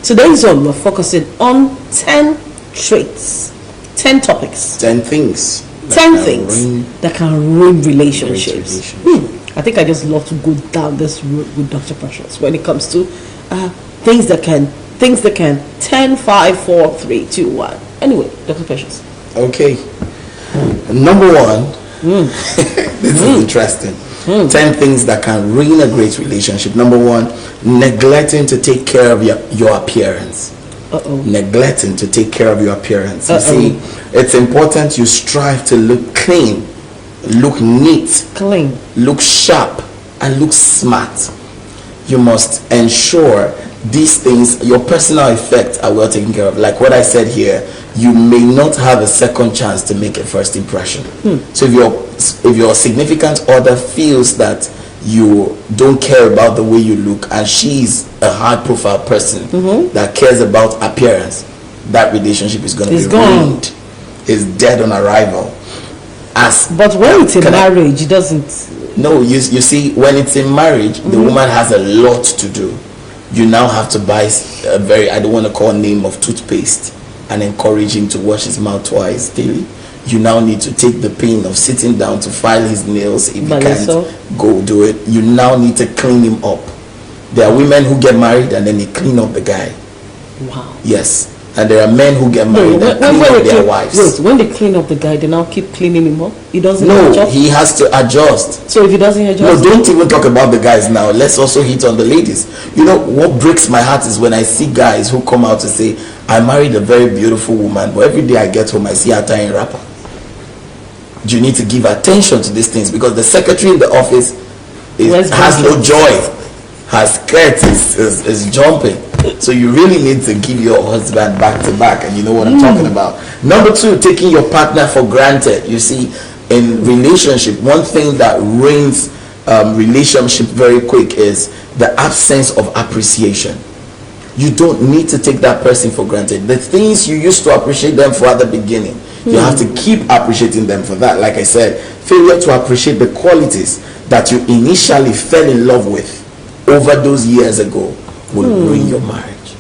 Today's one, we're focusing on 10 traits, 10 topics, 10 things. 10 things that can ruin relationships. I think I just love to go down this road with Dr. Precious when it comes to things that can 10, 5, 4, 3, 2, 1. Anyway, Dr. Precious. Okay. Number one, this is interesting. 10 things that can ruin a great relationship. Number one, neglecting to take care of your appearance. Neglecting to take care of your appearance. You see, it's important you strive to look clean, look neat, look sharp, and look smart. You must ensure these things, your personal effects, are well taken care of. Like what I said here, you may not have a second chance to make a first impression. So if your significant other feels that you don't care about the way you look, and she's a high profile person that cares about appearance, that relationship is going to be ruined. It's dead on arrival. But when it's in marriage, it doesn't. No, you see, when it's in marriage, the woman has a lot to do. You now have to buy a very, I don't want to call name of toothpaste and encourage him to wash his mouth twice daily. You now need to take the pain of sitting down to file his nails. If he can't go do it, you now need to clean him up. There are women who get married and then they clean up the guy. Wow. Yes. And there are men who get married and clean up their wives. Wait, when they clean up the guy, they now keep cleaning him up? He doesn't adjust? No, he has to adjust. So if he doesn't adjust? No, don't even talk about the guys now. Let's also hit on the ladies. You know, what breaks my heart is when I see guys who come out to say, I married a very beautiful woman, but every day I get home, I see her tying wrapper. You need to give attention to these things, because the secretary in the office has no joy. Her skirt is jumping. So you really need to give your husband back to back, and you know what I'm talking about. Number two, taking your partner for granted. You see, in relationship, one thing that ruins relationship very quick is the absence of appreciation. You don't need to take that person for granted. The things you used to appreciate them for at the beginning, you have to keep appreciating them for that. Like I said, failure to appreciate the qualities that you initially fell in love with over those years ago will ruin your marriage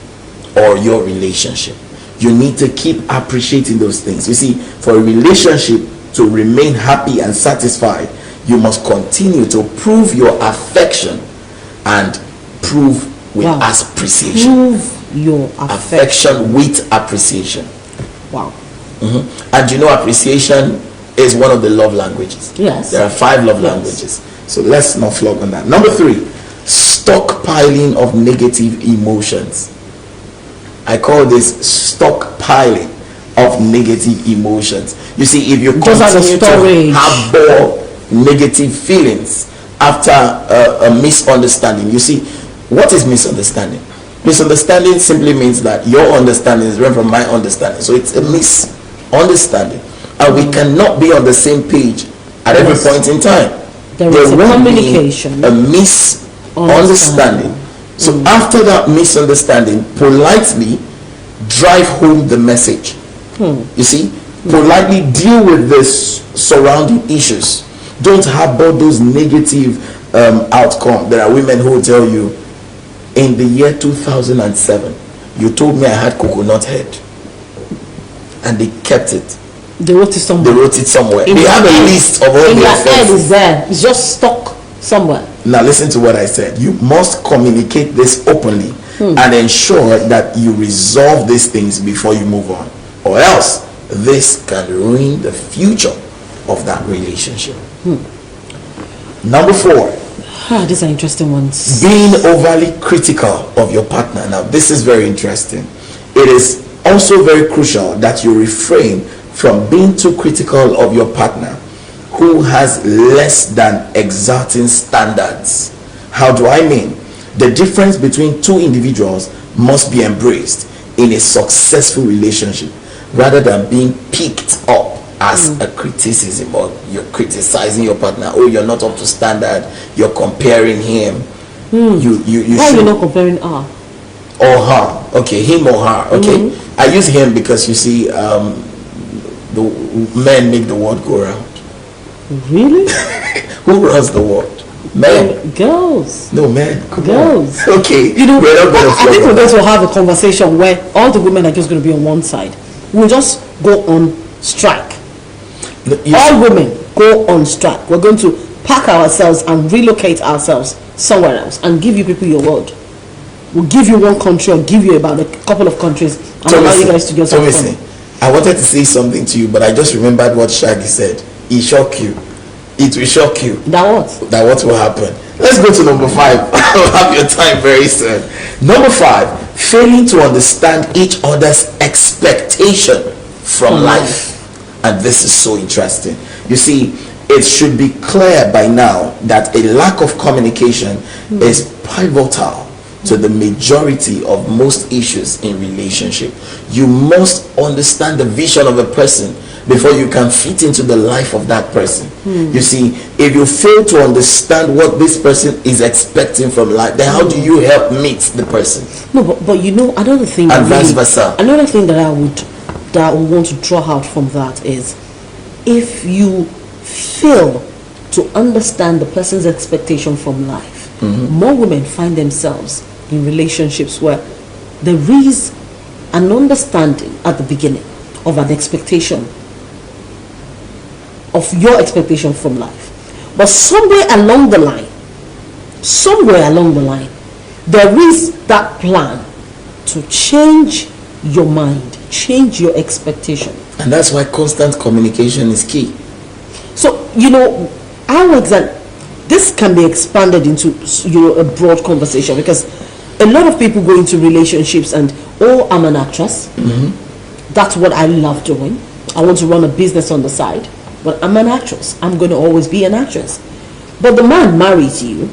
or your relationship. You need to keep appreciating those things. You see, for a relationship to remain happy and satisfied, you must continue to prove your affection and prove with appreciation. Prove your affection with appreciation. Wow. And you know, appreciation is one of the love languages. Yes. There are 5 love languages. So let's not flog on that. Number 3, stockpiling of negative emotions. I call this stockpiling of negative emotions. You see, if you continue to harbor negative feelings after a misunderstanding, you see, what is misunderstanding? Misunderstanding simply means that your understanding is different from my understanding. So it's a misunderstanding. And we cannot be on the same page at every point in time. There is a communication. A misunderstanding. So after that misunderstanding, politely drive home the message. You see, politely deal with the surrounding issues. Don't harbor those negative outcomes. There are women who will tell you, in the year 2007, you told me I had coconut head, and they kept it. They wrote it somewhere. They have a list of all their offenses. Head is there. It's just stuck somewhere. Now listen to what I said. You must communicate this openly and ensure that you resolve these things before you move on, or else this can ruin the future of that relationship. Number 4. These are interesting ones. Being overly critical of your partner. Now this is very interesting. It is also very crucial that you refrain from being too critical of your partner who has less than exalting standards. How do I mean? The difference between two individuals must be embraced in a successful relationship, rather than being picked up as a criticism, or you're criticizing your partner. Oh, you're not up to standard, you're comparing him. You Why are you not comparing her or her? Okay, him or her. Okay, I use him because you see, the men make the world go round. Really? Who runs the world? Men. Girls. No, man. Come Girls. on. Okay. You know, we're not gonna I think we're going to have a conversation where all the women are just going to be on one side. We'll just go on strike. All women go on strike. We're going to pack ourselves and relocate ourselves somewhere else and give you people your word. We'll give you one country or give you about a couple of countries and allow you guys to get some fun. I wanted to say something to you, but I just remembered what Shaggy said. It shock you. It will shock you. That what? That what will happen. Let's go to number 5. I'll have your time very soon. Number 5, failing to understand each other's expectation from life. And this is so interesting. You see, it should be clear by now that a lack of communication is pivotal to the majority of most issues in relationship. You must understand the vision of a person before you can fit into the life of that person. You see, if you fail to understand what this person is expecting from life, then how do you help meet the person? No, but you know, another thing, and vice versa. Another thing that I would want to draw out from that is, if you fail to understand the person's expectation from life, more women find themselves in relationships where there is an understanding at the beginning of an expectation, of your expectation from life, but somewhere along the line, there is that plan to change your mind, change your expectation. And that's why constant communication is key. So, you know, how exactly this can be expanded into, you know, a broad conversation, because a lot of people go into relationships and, oh, I'm an actress. That's what I love doing. I want to run a business on the side, but I'm an actress. I'm going to always be an actress. But the man marries you,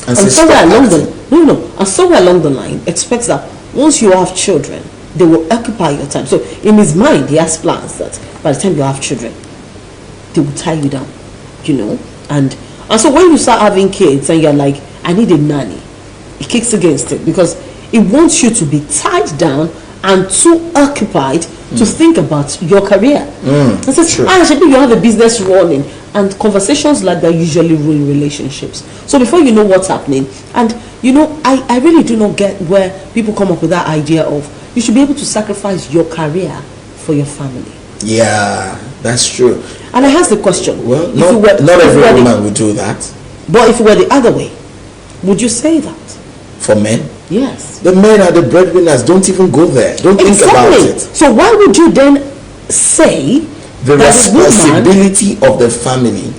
and somewhere along the line expects that once you have children, they will occupy your time. So in his mind, he has plans that by the time you have children, they will tie you down, you know. And so when you start having kids and you're like, I need a nanny, it kicks against it, because it wants you to be tied down and too occupied to think about your career. It says, you have a business running, and conversations like that usually ruin relationships. So before you know what's happening, and you know, I really do not get where people come up with that idea of you should be able to sacrifice your career for your family. Yeah, that's true. And I ask the question, well, not every woman would do that. But if it were the other way, would you say that? For men? Yes. The men are the breadwinners. Don't even go there. Don't think about it. So why would you then say the responsibility of the family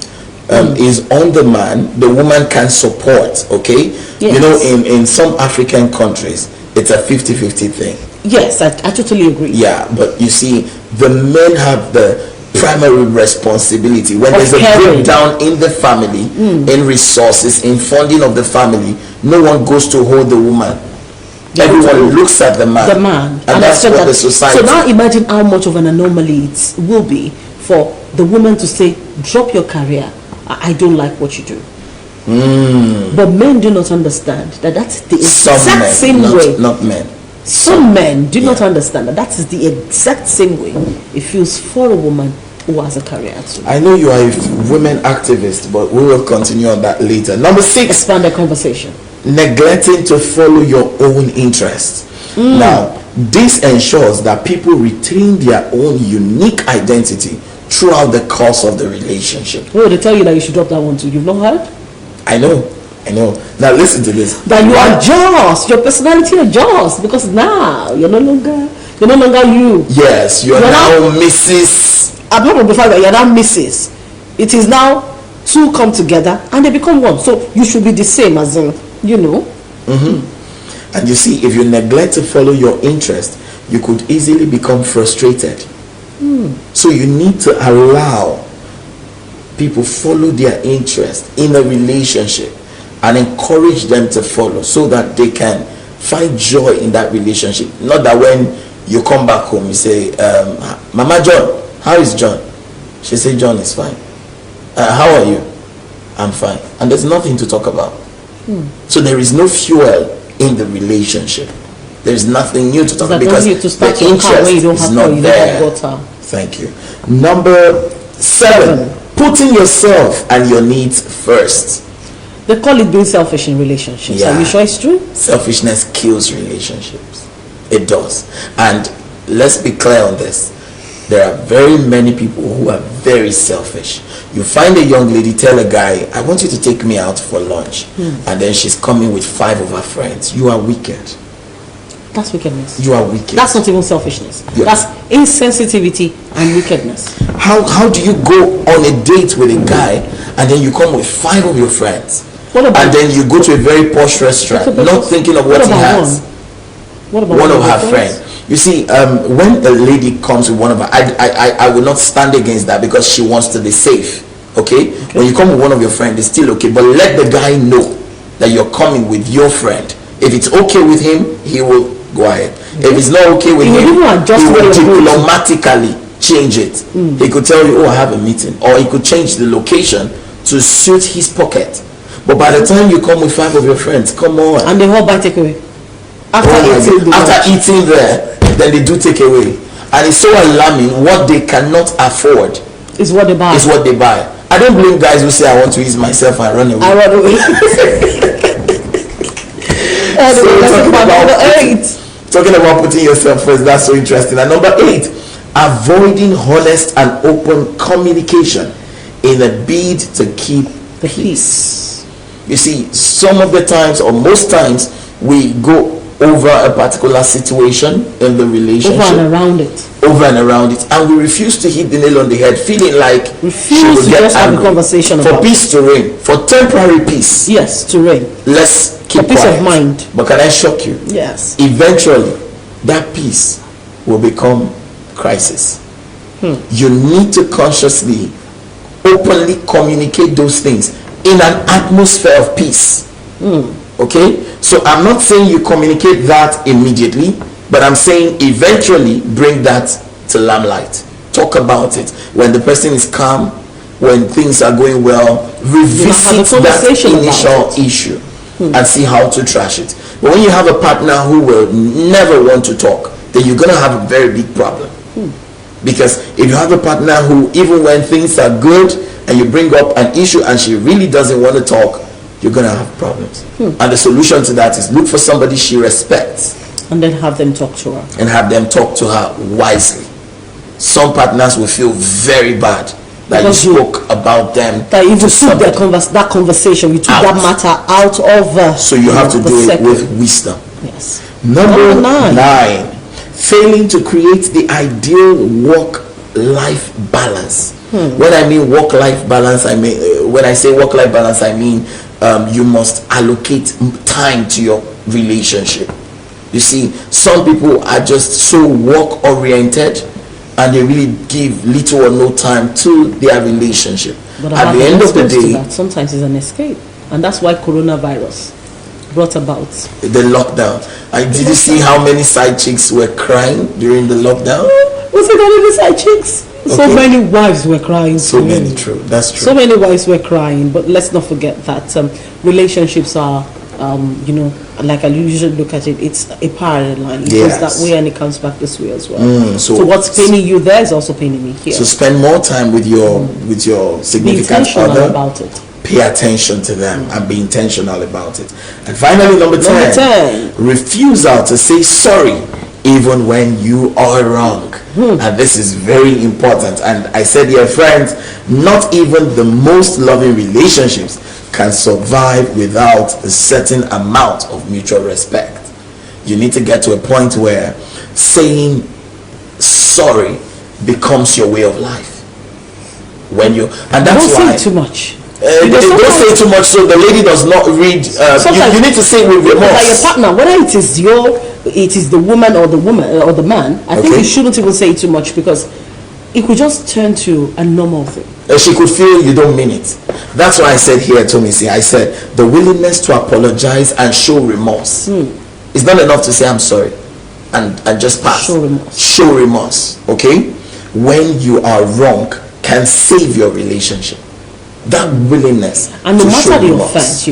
is on the man? The woman can support, okay? Yes. You know, in some African countries, it's a 50-50 thing. Yes, I totally agree. Yeah, but you see, the men have the primary responsibility when there's a breakdown in the family, in resources, in funding of the family. No one goes to hold the woman. Everyone looks at the man. And that's what the society. So now imagine how much of an anomaly it will be for the woman to say, drop your career, I don't like what you do. But men do not understand that that's the exact same way. Not men. Some men do not understand that is the exact same way it feels for a woman who has a career too. I know you are a women activist, but we will continue on that later. Number 6. Expand the conversation. Neglecting to follow your own interests. Now, this ensures that people retain their own unique identity throughout the course of the relationship. Oh, they tell you that you should drop that one too. You've not heard? I know. Now listen to this. That you are just, your personality is just, because now you're no longer you. Yes, you're now Mrs. Apart from the fact that you're now Mrs. It is now two come together and they become one. So you should be the same as in, you know. And you see, if you neglect to follow your interest, you could easily become frustrated. So you need to allow people follow their interest in a relationship and encourage them to follow, so that they can find joy in that relationship. Not that when you come back home you say, Mama John, how is John? She say, John is fine. How are you? I'm fine. And there's nothing to talk about. So there is no fuel in the relationship. There's nothing new to talk about, because the interest is not there. Thank you. Number 7, putting yourself and your needs first. They call it being selfish in relationships. Yeah. Are you sure it's true? Selfishness kills relationships. It does. And let's be clear on this. There are very many people who are very selfish. You find a young lady tell a guy, I want you to take me out for lunch. And then she's coming with 5 of her friends. You are wicked. That's wickedness. You are wicked. That's not even selfishness. Yeah. That's insensitivity and wickedness. How do you go on a date with a guy and then you come with 5 of your friends? And then you go to a very posh restaurant, not thinking of what he has. What about one of her friends? You see, when a lady comes with one of her, I will not stand against that because she wants to be safe. Okay? When you come with one of your friends, it's still okay. But let the guy know that you're coming with your friend. If it's okay with him, he will go ahead. If it's not okay with him, he will diplomatically change it. He could tell you, oh, I have a meeting. Or he could change the location to suit his pocket. But by the time you come with 5 of your friends, come on. And they all buy takeaway. After eating there, then they do take away. And it's so alarming. What they cannot afford is what they buy. I don't blame guys who say I want to ease myself and run away. Talking about putting yourself first, that's so interesting. And number 8, avoiding honest and open communication in a bid to keep the peace. You see, some of the times or most times we go over a particular situation in the relationship, over and around it, and we refuse to hit the nail on the head, feeling like she will get angry, have a conversation for peace to reign, for temporary peace. Yes, to reign. Let's keep peace quiet. Of mind. But can I shock you? Yes. Eventually, that peace will become crisis. You need to consciously, openly communicate those things in an atmosphere of peace. Okay, so I'm not saying you communicate that immediately, but I'm saying eventually bring that to limelight. Talk about it when the person is calm, when things are going well. Revisit that initial issue and see how to trash it. But when you have a partner who will never want to talk, then you're gonna have a very big problem. Because if you have a partner who, even when things are good and you bring up an issue and she really doesn't want to talk, you're gonna have problems. And the solution to that is look for somebody she respects and then have them talk to her, and have them talk to her wisely. Some partners will feel very bad that because you spoke about them, that you took that conversation, you took that matter out of so you have to do it with wisdom. Yes. Number 9, failing to create the ideal work-life balance. When I mean work-life balance, I mean when I say work-life balance, I mean you must allocate time to your relationship. You see, some people are just so work-oriented and they really give little or no time to their relationship. But at the end of the day, sometimes it's an escape, and that's why coronavirus brought about the lockdown. And did you see how many side chicks were crying during the lockdown? Was it only the side chicks? Okay. So many wives were crying. So many, true. That's true. So many wives were crying. But let's not forget that relationships are, like I usually look at it, it's a parallel line. It goes that way and it comes back this way as well. So what's paining you there is also paining me here. So spend more time with your significant other. About it. Pay attention to them and be intentional about it. And finally, number 10, refusal to say sorry even when you are wrong. And this is very important. And I said here, friends, not even the most loving relationships can survive without a certain amount of mutual respect. You need to get to a point where saying sorry becomes your way of life. When you, and that's don't why say too much. Don't say too much so the lady does not read. You need to say with remorse. Like your partner, whether it is the woman or the man, I think you shouldn't even say too much, because it could just turn to a normal thing. She could feel you don't mean it. That's why I said here, Tomisi, I said the willingness to apologize and show remorse. It's not enough to say I'm sorry and just pass. Show remorse. Okay? When you are wrong can save your relationship. That willingness. And no matter the offense,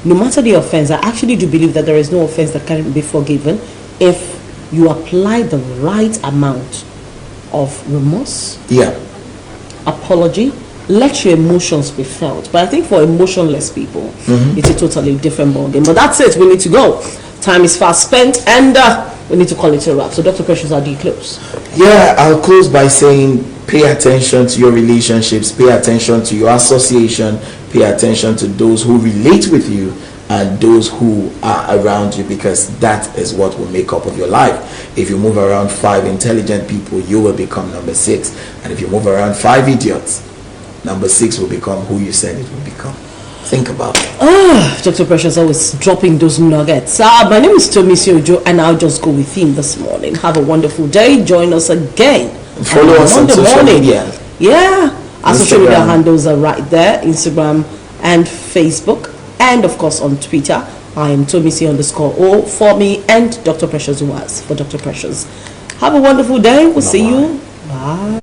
no matter the offense, I actually do believe that there is no offense that can be forgiven if you apply the right amount of remorse, apology, let your emotions be felt. But I think for emotionless people, it's a totally different ballgame. But that's it. We need to go. Time is fast spent, and we need to call it a wrap. So, Dr. Precious, how do you close? Yeah, I'll close by saying pay attention to your relationships, pay attention to your association, pay attention to those who relate with you and those who are around you, because that is what will make up of your life. If you move around 5 intelligent people, you will become number 6. And if you move around 5 idiots, number 6 will become who you said it will become. Think about it. Dr. Precious always dropping those nuggets. My name is Tomisi Ojo, and I'll just go with him this morning. Have a wonderful day. Join us again. Follow us on social media. Yeah, our social media handles are right there: Instagram and Facebook, and of course on Twitter. I am Tomisi_O for me, and Dr. Precious was for Dr. Precious. Have a wonderful day. We'll see you. Bye.